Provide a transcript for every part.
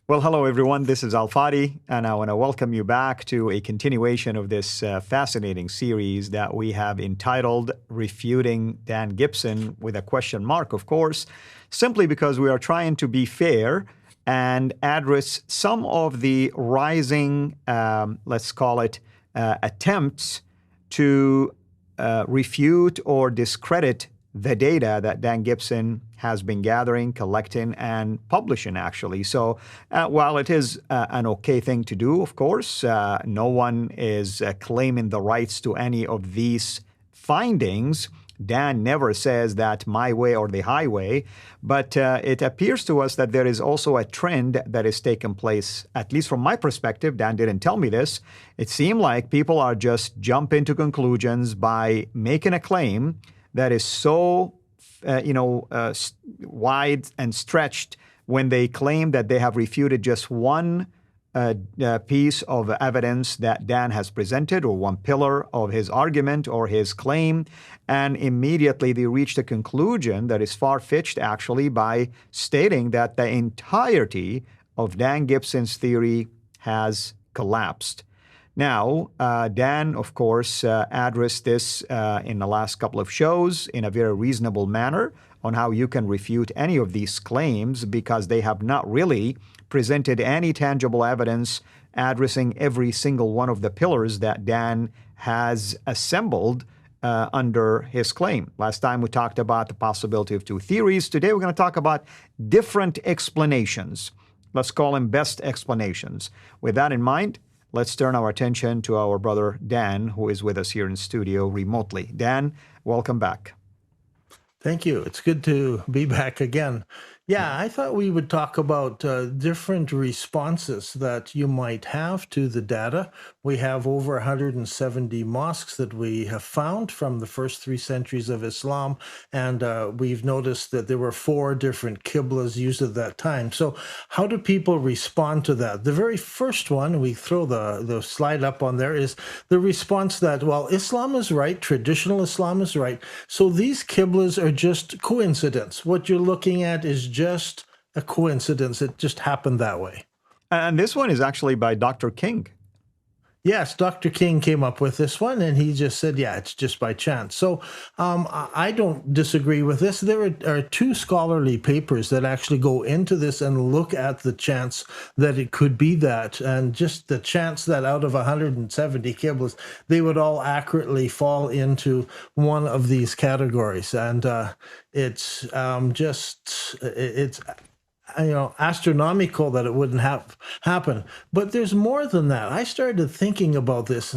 Well, hello everyone. This is Fadi, and I want to welcome you back to a continuation of this fascinating series that we have entitled Refuting Dan Gibson, with a question mark, of course, simply because we are trying to be fair and address some of the rising, let's call it, attempts to refute or discredit the data that Dan Gibson has been gathering, collecting, and publishing, actually. So while it is an okay thing to do, of course, no one is claiming the rights to any of these findings. Dan never says that my way or the highway, but it appears to us that there is also a trend that is taking place, at least from my perspective. Dan didn't tell me this. It seemed like people are just jumping to conclusions by making a claim that is so, wide and stretched when they claim that they have refuted just one piece of evidence that Dan has presented, or one pillar of his argument or his claim, and immediately they reach the conclusion that is far-fetched, actually, by stating that the entirety of Dan Gibson's theory has collapsed. Now, Dan, of course, addressed this in the last couple of shows in a very reasonable manner on how you can refute any of these claims, because they have not really presented any tangible evidence addressing every single one of the pillars that Dan has assembled under his claim. Last time we talked about the possibility of two theories. Today we're going to talk about different explanations. Let's call them best explanations. With that in mind, let's turn our attention to our brother Dan, who is with us here in studio remotely. Dan, welcome back. Thank you. It's good to be back again. Yeah, I thought we would talk about different responses that you might have to the data. We have over 170 mosques that we have found from the first 3 centuries of Islam, and we've noticed that there were 4 different qiblas used at that time. So how do people respond to that? The very first one, we throw the slide up on there, is the response that, well, Islam is right, traditional Islam is right, so these qiblas are just coincidence. What you're looking at is just a coincidence. It just happened that way. And this one is actually by Dr. King. Yes, Dr. King came up with this one, and he just said, yeah, it's just by chance. So I don't disagree with this. There are 2 scholarly papers that actually go into this and look at the chance that it could be that, and just the chance that out of 170 qiblas, they would all accurately fall into one of these categories. And it's astronomical that it wouldn't have happened. But there's more than that. I started thinking about this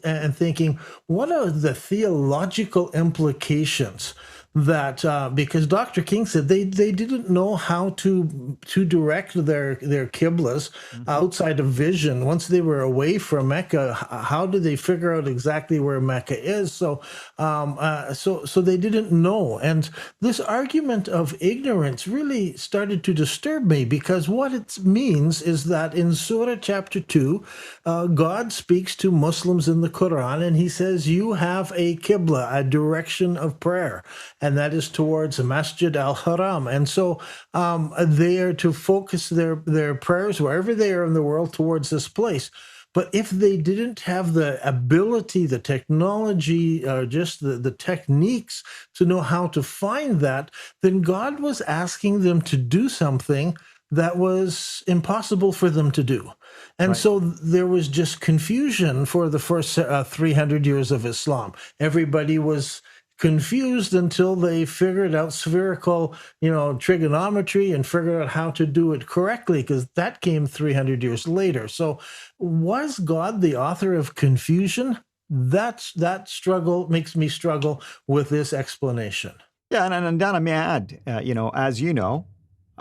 and thinking, what are the theological implications that, because Dr. King said they didn't know how to direct their qiblas outside of vision. Once they were away from Mecca, how do they figure out exactly where Mecca is? So they didn't know. And this argument of ignorance really started to disturb me, because what it means is that in Surah chapter 2, God speaks to Muslims in the Quran, and he says, you have a qibla, a direction of prayer, and that is towards Masjid al-Haram. And so they are to focus their prayers wherever they are in the world towards this place. But if they didn't have the ability, the technology, or just the techniques to know how to find that, then God was asking them to do something that was impossible for them to do. And Right. so there was just confusion for the first 300 years of Islam. Everybody was confused until they figured out spherical, trigonometry, and figured out how to do it correctly, because that came 300 years later. So was God the author of confusion? That struggle makes me struggle with this explanation. Yeah, and Dana, may I add, as you know,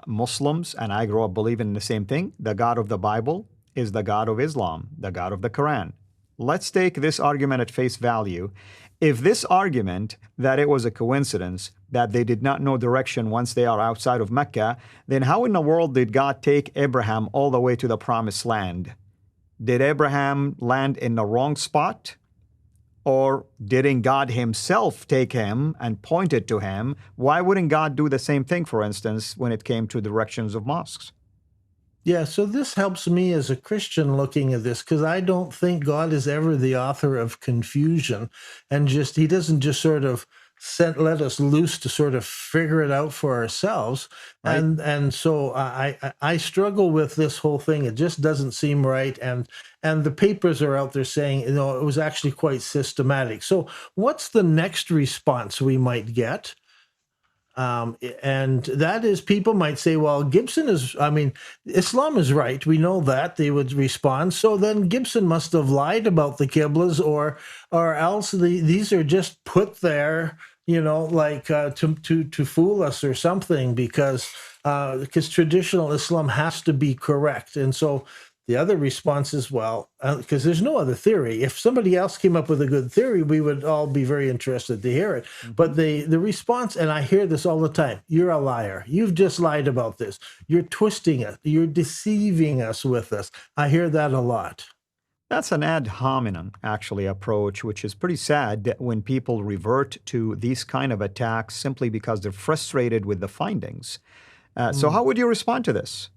Muslims, and I grew up believing in the same thing, the God of the Bible is the God of Islam, the God of the Quran. Let's take this argument at face value. If this argument that it was a coincidence, that they did not know direction once they are outside of Mecca, then how in the world did God take Abraham all the way to the promised land? Did Abraham land in the wrong spot? Or didn't God himself take him and point it to him? Why wouldn't God do the same thing, for instance, when it came to directions of mosques? Yeah, so this helps me as a Christian looking at this because I don't think God is ever the author of confusion, and just he doesn't just sort of let us loose to sort of figure it out for ourselves. right? And so I struggle with this whole thing. It just doesn't seem right, and the papers are out there saying, it was actually quite systematic. So what's the next response we might get? And that is, people might say, well, Islam is right. We know that they would respond. So then Gibson must have lied about the qiblas, or else these are just put there, like to fool us or something, because traditional Islam has to be correct. And so the other response is, well, because there's no other theory. If somebody else came up with a good theory, we would all be very interested to hear it. Mhm. But the response, and I hear this all the time, you're a liar. You've just lied about this. You're twisting us. You're deceiving us with this. I hear that a lot. That's an ad hominem, actually, approach, which is pretty sad that when people revert to these kind of attacks simply because they're frustrated with the findings. So, Mm. how would you respond to this?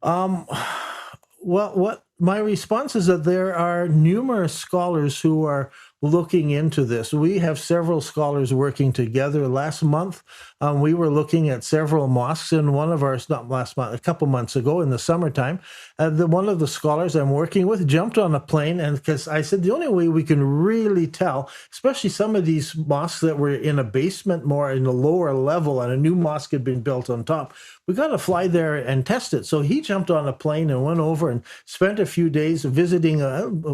Um, well, what my response is that there are numerous scholars who are looking into this. We have several scholars working together. Last month, we were looking at several mosques, and one of our, not last month, a couple months ago in the summertime, one of the scholars I'm working with jumped on a plane, and because I said the only way we can really tell, especially some of these mosques that were in a basement, more in the lower level, and a new mosque had been built on top, we got to fly there and test it. So he jumped on a plane and went over and spent a few days visiting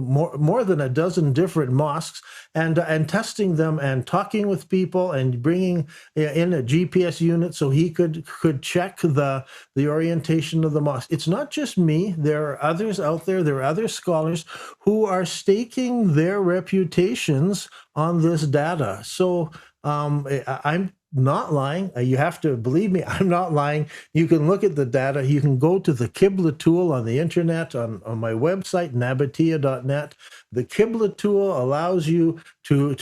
more than a dozen different mosques, and testing them and talking with people and bringing in a GPS unit so he could check the orientation of the mosque. It's not just me. There are others out there. There are other scholars who are staking their reputations on this data. So I'm not lying. You have to believe me. I'm not lying. You can look at the data. You can go to the Qibla tool on the internet, on my website, nabatea.net. The Qibla tool allows you to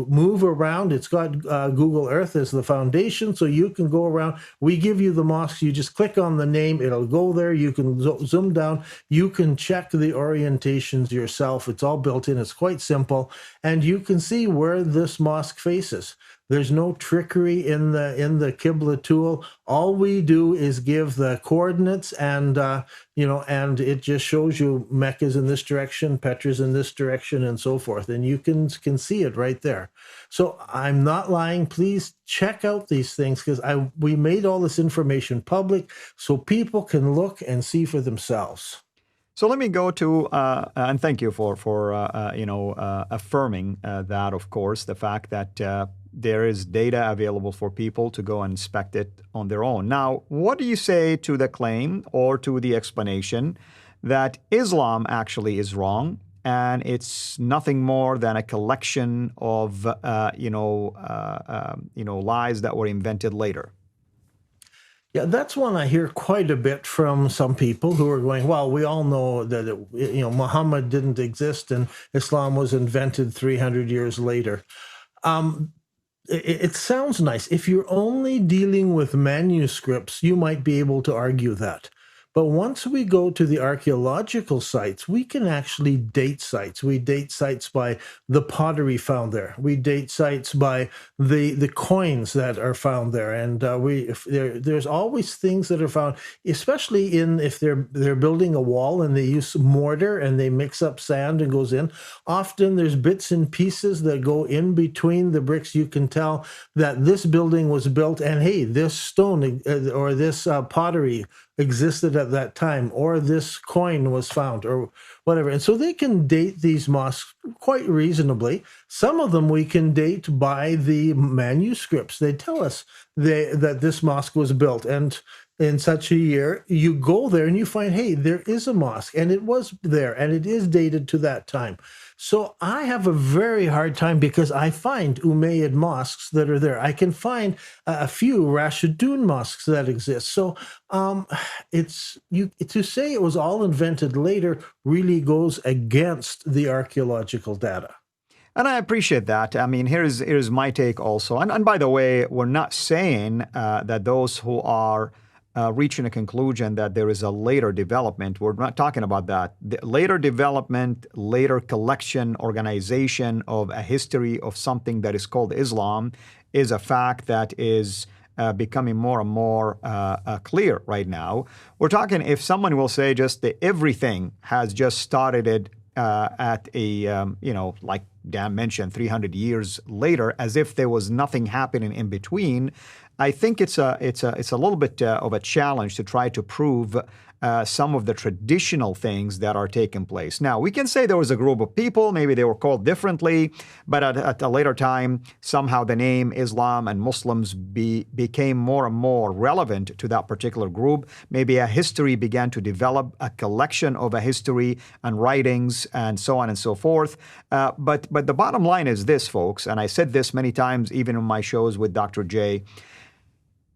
move around. It's got Google Earth as the foundation, so you can go around. We give you the mosques. You just click on the name. It'll go there. You can zoom down. You can check the orientations yourself. It's all built in. It's quite simple, and you can see where this mosque faces. There's no trickery in the Qibla tool. All we do is give the coordinates, and and it just shows you Mecca's in this direction, Petra's in this direction, and so forth. And you can see it right there. So I'm not lying. Please check out these things, because we made all this information public so people can look and see for themselves. So let me go to, and thank you for affirming that, of course, the fact that there is data available for people to go and inspect it on their own. Now, what do you say to the claim or to the explanation that Islam actually is wrong and it's nothing more than a collection of lies that were invented later? Yeah, that's one I hear quite a bit from some people who are going, well, we all know that Muhammad didn't exist and Islam was invented 300 years later. It sounds nice. If you're only dealing with manuscripts, you might be able to argue that. But once we go to the archaeological sites, we can actually date sites. We date sites by the pottery found there. We date sites by the coins that are found there. And there's always things that are found, especially if they're building a wall and they use mortar and they mix up sand and goes in. Often there's bits and pieces that go in between the bricks. You can tell that this building was built, and hey, this stone or this pottery existed at that time, or this coin was found, or whatever. And so they can date these mosques quite reasonably. Some of them we can date by the manuscripts. They tell us that this mosque was built, and in such a year. You go there and you find, hey, there is a mosque, and it was there, and it is dated to that time. So I have a very hard time, because I find Umayyad mosques that are there. I can find a few Rashidun mosques that exist. So to say it was all invented later really goes against the archaeological data. And I appreciate that. I mean, here's my take also. And by the way, we're not saying that those who are reaching a conclusion that there is a later development. We're not talking about that. The later development, later collection, organization of a history of something that is called Islam is a fact that is becoming more and more clear right now. We're talking if someone will say just that everything has just started it at a, like Dan mentioned, 300 years later, as if there was nothing happening in between. I think it's a little bit of a challenge to try to prove some of the traditional things that are taking place. Now, we can say there was a group of people, maybe they were called differently, but at a later time, somehow the name Islam and Muslims became more and more relevant to that particular group. Maybe a history began to develop, a collection of a history and writings and so on and so forth. But the bottom line is this, folks, and I said this many times even in my shows with Dr. J,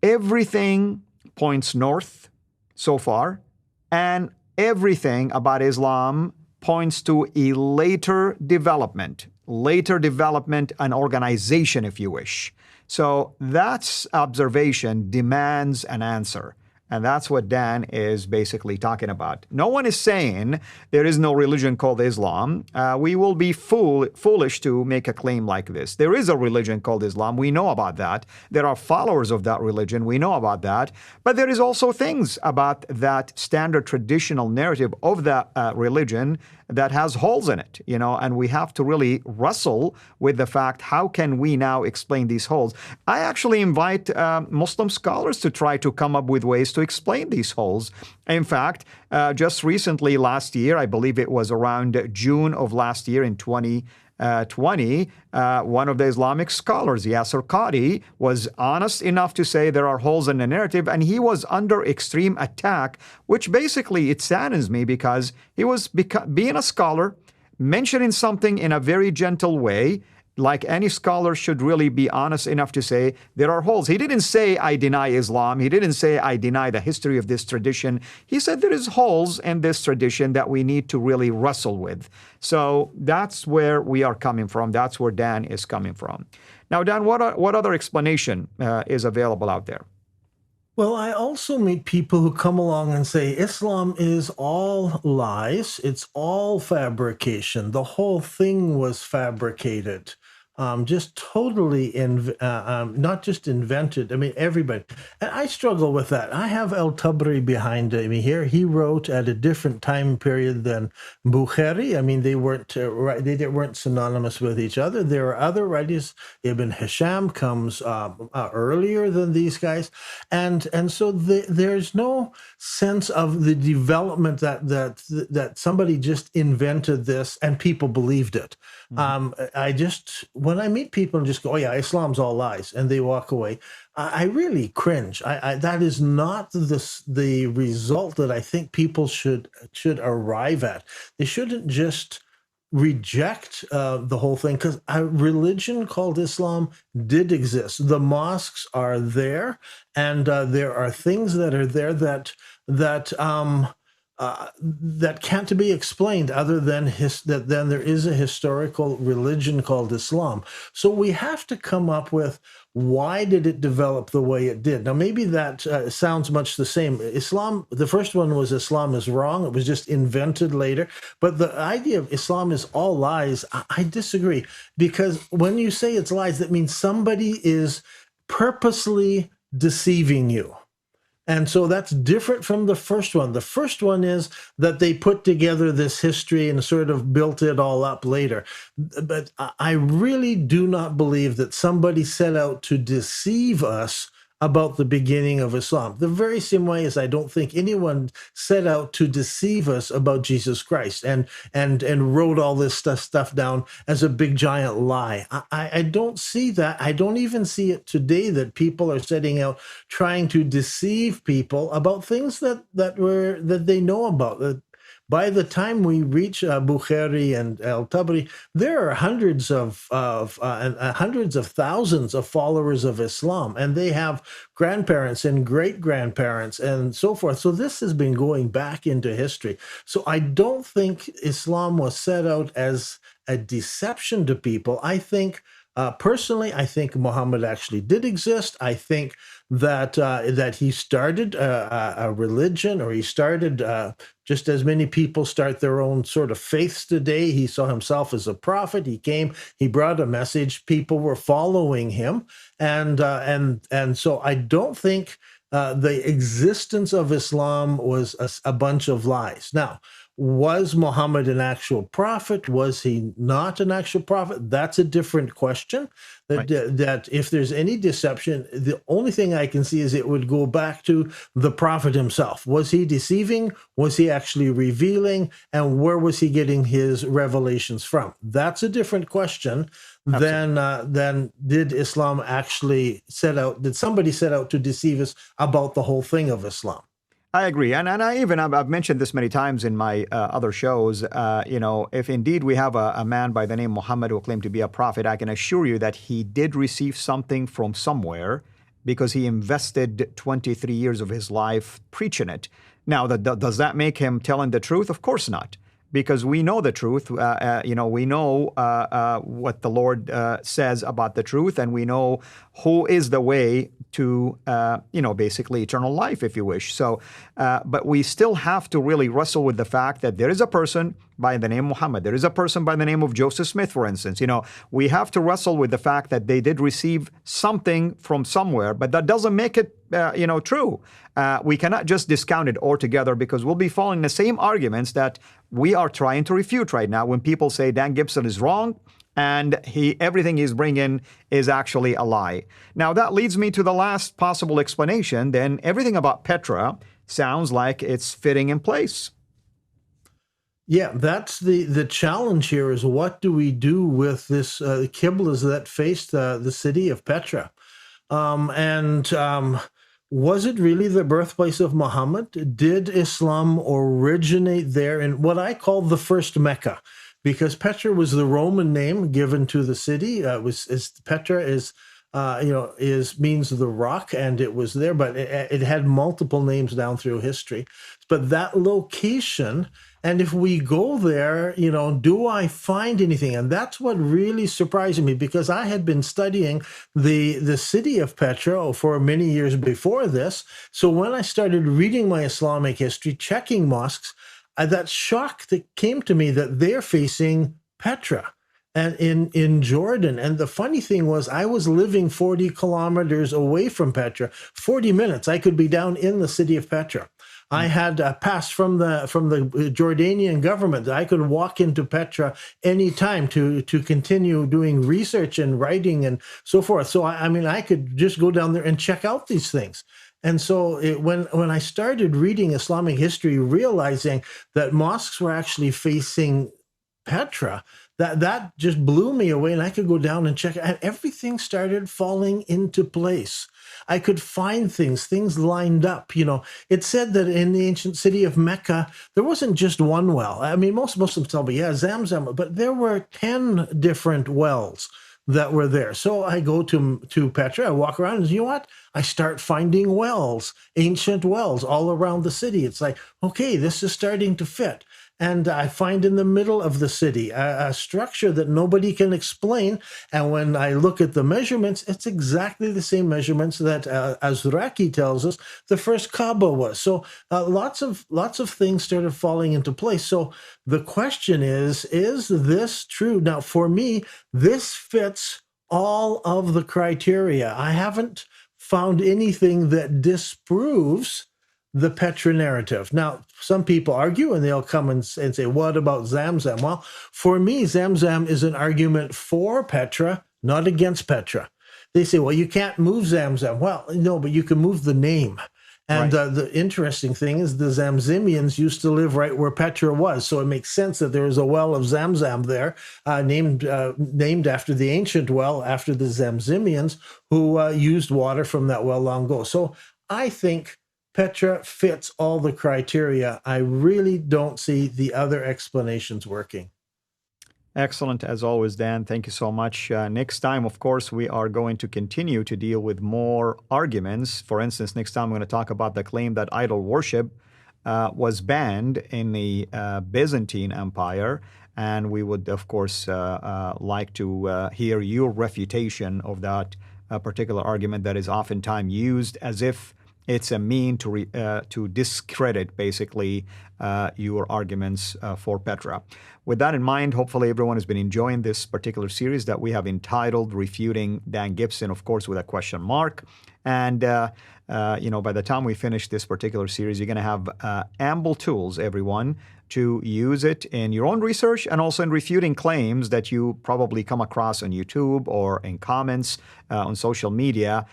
everything points north so far, and everything about Islam points to a later development and organization, if you wish. So that observation demands an answer. And that's what Dan is basically talking about. No one is saying there is no religion called Islam. We will be foolish to make a claim like this. There is a religion called Islam. We know about that. There are followers of that religion. We know about that. But there is also things about that standard traditional narrative of that religion that has holes in it, and we have to really wrestle with the fact, how can we now explain these holes? I actually invite Muslim scholars to try to come up with ways to explain these holes. In fact, just recently last year, I believe it was around June of last year in 2020, one of the Islamic scholars, Yasser Qadi, was honest enough to say there are holes in the narrative, and he was under extreme attack, which basically it saddens me because he was being a scholar, mentioning something in a very gentle way, like any scholar should really be honest enough to say there are holes. He didn't say, I deny Islam. He didn't say, I deny the history of this tradition. He said there is holes in this tradition that we need to really wrestle with. So that's where we are coming from. That's where Dan is coming from. Now, Dan, what other explanation is available out there? Well, I also meet people who come along and say Islam is all lies. It's all fabrication. The whole thing was fabricated. Just totally, not just invented. I mean, everybody. And I struggle with that. I have Al-Tabari behind me here. He wrote at a different time period than Bukhari. I mean, they weren't weren't synonymous with each other. There are other writers. Ibn Hisham comes earlier than these guys, and so there's no sense of the development that somebody just invented this and people believed it. When I meet people and just go, oh yeah, Islam's all lies, and they walk away, I really cringe. That is not the result that I think people should arrive at. They shouldn't just reject the whole thing, because a religion called Islam did exist. The mosques are there, and there are things that are there that can't be explained other than that then there is a historical religion called Islam. So we have to come up with, why did it develop the way it did? Now, maybe that sounds much the same. Islam, the first one was Islam is wrong. It was just invented later. But the idea of Islam is all lies, I disagree. Because when you say it's lies, that means somebody is purposely deceiving you. And so that's different from the first one. The first one is that they put together this history and sort of built it all up later. But I really do not believe that somebody set out to deceive us about the beginning of Islam. The very same way as I don't think anyone set out to deceive us about Jesus Christ and wrote all this stuff down as a big giant lie. I don't see that. I don't even see it today that people are setting out trying to deceive people about things that they know about. By the time we reach Bukhari and Al-Tabari, there are hundreds of thousands of followers of Islam, and they have grandparents and great-grandparents and so forth. So this has been going back into history. So I don't think Islam was set out as a deception to people. I think Personally, I think Muhammad actually did exist. I think that he started a religion, or he started just as many people start their own sort of faiths today. He saw himself as a prophet. He came, he brought a message. People were following him, and so I don't think the existence of Islam was a bunch of lies. Now, was Muhammad an actual prophet? Was he not an actual prophet? That's a different question. Right. That if there's any deception, the only thing I can see is it would go back to the prophet himself. Was he deceiving? Was he actually revealing? And where was he getting his revelations from? That's a different question than did Islam actually set out, did somebody set out to deceive us about the whole thing of Islam? I agree. And I've mentioned this many times in my other shows. If indeed we have a man by the name Muhammad who claimed to be a prophet, I can assure you that he did receive something from somewhere, because he invested 23 years of his life preaching it. Now, does that make him telling the truth? Of course not. Because we know the truth, we know what the Lord says about the truth, and we know who is the way to, basically eternal life, if you wish. So, but we still have to really wrestle with the fact that there is a person by the name Muhammad. There is a person by the name of Joseph Smith, for instance. We have to wrestle with the fact that they did receive something from somewhere, but that doesn't make it, true. We cannot just discount it altogether, because we'll be following the same arguments that we are trying to refute right now when people say Dan Gibson is wrong and everything he's bringing is actually a lie. Now, that leads me to the last possible explanation. Then everything about Petra sounds like it's fitting in place. Yeah, that's the challenge here, is what do we do with this qiblas that faced the city of Petra? Was it really the birthplace of Muhammad? Did Islam originate there in what I call the first Mecca? Because Petra was the Roman name given to the city. Petra means the rock, and it was there, but it had multiple names down through history. But that location, and if we go there, do I find anything? And that's what really surprised me, because I had been studying the city of Petra for many years before this. So when I started reading my Islamic history, checking mosques, that shock that came to me that they're facing Petra and in Jordan. And the funny thing was, I was living 40 kilometers away from Petra. 40 minutes, I could be down in the city of Petra. I had a pass from the Jordanian government that I could walk into Petra anytime to continue doing research and writing and so forth. So I could just go down there and check out these things. And so when I started reading Islamic history, realizing that mosques were actually facing Petra, that just blew me away, and I could go down and check, and everything started falling into place. I could find things lined up. It said that in the ancient city of Mecca, there wasn't just one well. I mean, most Muslims tell me, yeah, Zamzam, but there were 10 different wells that were there. So I go to Petra, I walk around, and you know what? I start finding wells, ancient wells all around the city. It's like, okay, this is starting to fit. And I find in the middle of the city a structure that nobody can explain. And when I look at the measurements, it's exactly the same measurements that Azraqi tells us the first Kaaba was. So lots of things started falling into place. So the question is this true? Now, for me, this fits all of the criteria. I haven't found anything that disproves the Petra narrative. Now, some people argue, and they'll come and say, what about Zamzam? Well, for me, Zamzam is an argument for Petra, not against Petra. They say, well, you can't move Zamzam. Well, no, but you can move the name. And Right. The interesting thing is the Zamzamians used to live right where Petra was. So it makes sense that there is a well of Zamzam there, named after the ancient well, after the Zamzamians, who used water from that well long ago. So I think Petra fits all the criteria. I really don't see the other explanations working. Excellent, as always, Dan. Thank you so much. Next time, of course, we are going to continue to deal with more arguments. For instance, next time we're going to talk about the claim that idol worship was banned in the Byzantine Empire. And we would, of course, like to hear your refutation of that particular argument that is oftentimes used as if it's a mean to discredit, basically, your arguments for Petra. With that in mind, hopefully everyone has been enjoying this particular series that we have entitled Refuting Dan Gibson, of course, with a question mark. And, by the time we finish this particular series, you're going to have ample tools, everyone, to use it in your own research and also in refuting claims that you probably come across on YouTube or in comments on social media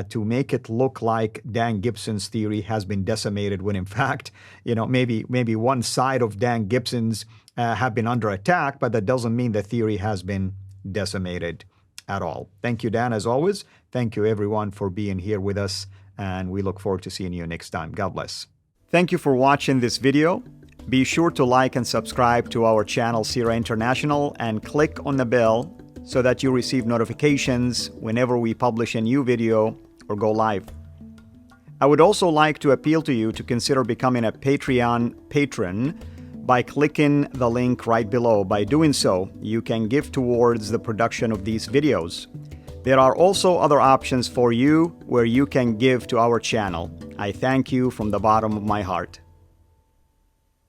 to make it look like Dan Gibson's theory has been decimated when in fact, maybe one side of Dan Gibson's have been under attack, but that doesn't mean the theory has been decimated at all. Thank you, Dan, as always. Thank you, everyone, for being here with us, and we look forward to seeing you next time. God bless. Thank you for watching this video. Be sure to like and subscribe to our channel, CIRA International, and click on the bell so that you receive notifications whenever we publish a new video or go live. I would also like to appeal to you to consider becoming a Patreon patron by clicking the link right below. By doing so, you can give towards the production of these videos. There are also other options for you where you can give to our channel. I thank you from the bottom of my heart.